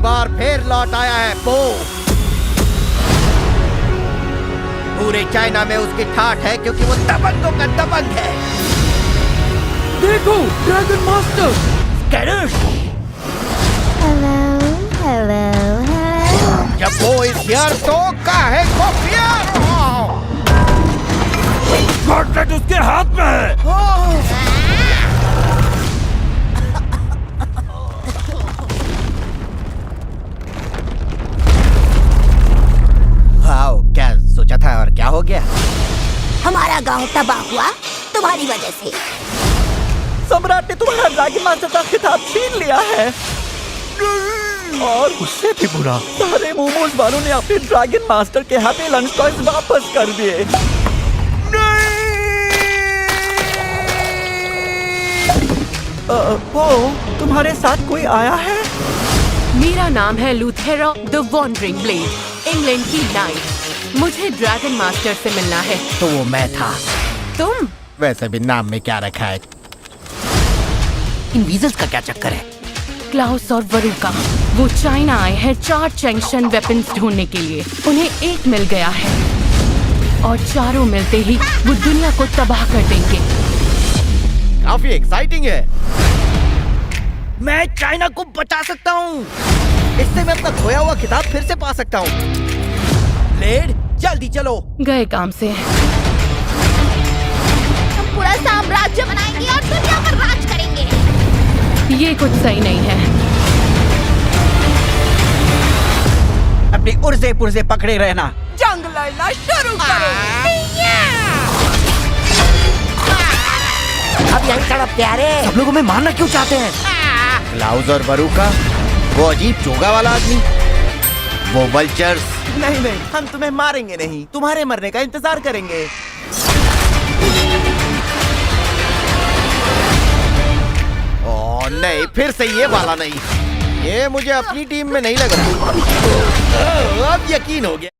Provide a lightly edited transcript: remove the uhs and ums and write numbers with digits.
बार फिर लौट आया है पो। पूरे चाइना में उसकी ठाठ है क्योंकि वो दबंगों का दबंग है। देखो, ड्रैगन मास्टर। स्कैनर्स। हेलो। जब वो इस यार तो काहे को फियर? गॉटलेट उसके हाथ में है। वाओ, क्या सोचा था और क्या हो गया? हमारा गांव तबाह हुआ तुम्हारी वजह से। सम्राट ने तुम्हारा ड्रैगन मास्टर का खिताब छीन लिया है। और उससे भी बुरा, सारे मोमोज वालों ने अपने ड्रैगन मास्टर के हैप्पी लंच टॉयज वापस कर दिए। वो तुम्हारे साथ कोई आया है? मेरा नाम है लूथेरा द वॉन्डरिंग ब्लेड, इंग्लैंड की नाइट। मुझे ड्रैगन मास्टर से मिलना है। तो वो मैं था। तुम? वैसे भी नाम में क्या रखा है? इन वीजल्स का क्या चक्कर है? क्लाउस और वरुका वो चाइना आए हैं 4 चैंगशन वेपन्स ढूंढने के लिए। उन्हें एक मिल गया है और चारों मिलते ही वो दुनिया को तबाह कर देंगे। काफी एक्साइटिंग है। मैं चाइना को बचा सकता हूँ। इससे मैं अपना खोया हुआ खिताब फिर से पा सकता हूँ। ब्लेड, जल्दी चलो। गए काम से। हम पूरा साम्राज्य बनाएंगे और दुनिया पर राज करेंगे। ये कुछ सही नहीं है। अपनी उर्जे पुर्जे पकड़े रहना। जंग लड़ना शुरू करो। अब यही चलो प्यारे। सब लोगों में मारना क्यों चाहते हैं? क्लाउस और वरुका, वो अजीब चोगा वाला आदमी, वो वल्चर्स। नहीं, हम तुम्हें मारेंगे नहीं, तुम्हारे मरने का इंतजार करेंगे। ओह नहीं, फिर से ये वाला नहीं। ये मुझे अपनी टीम में नहीं लग रहा। अब यकीन हो गया।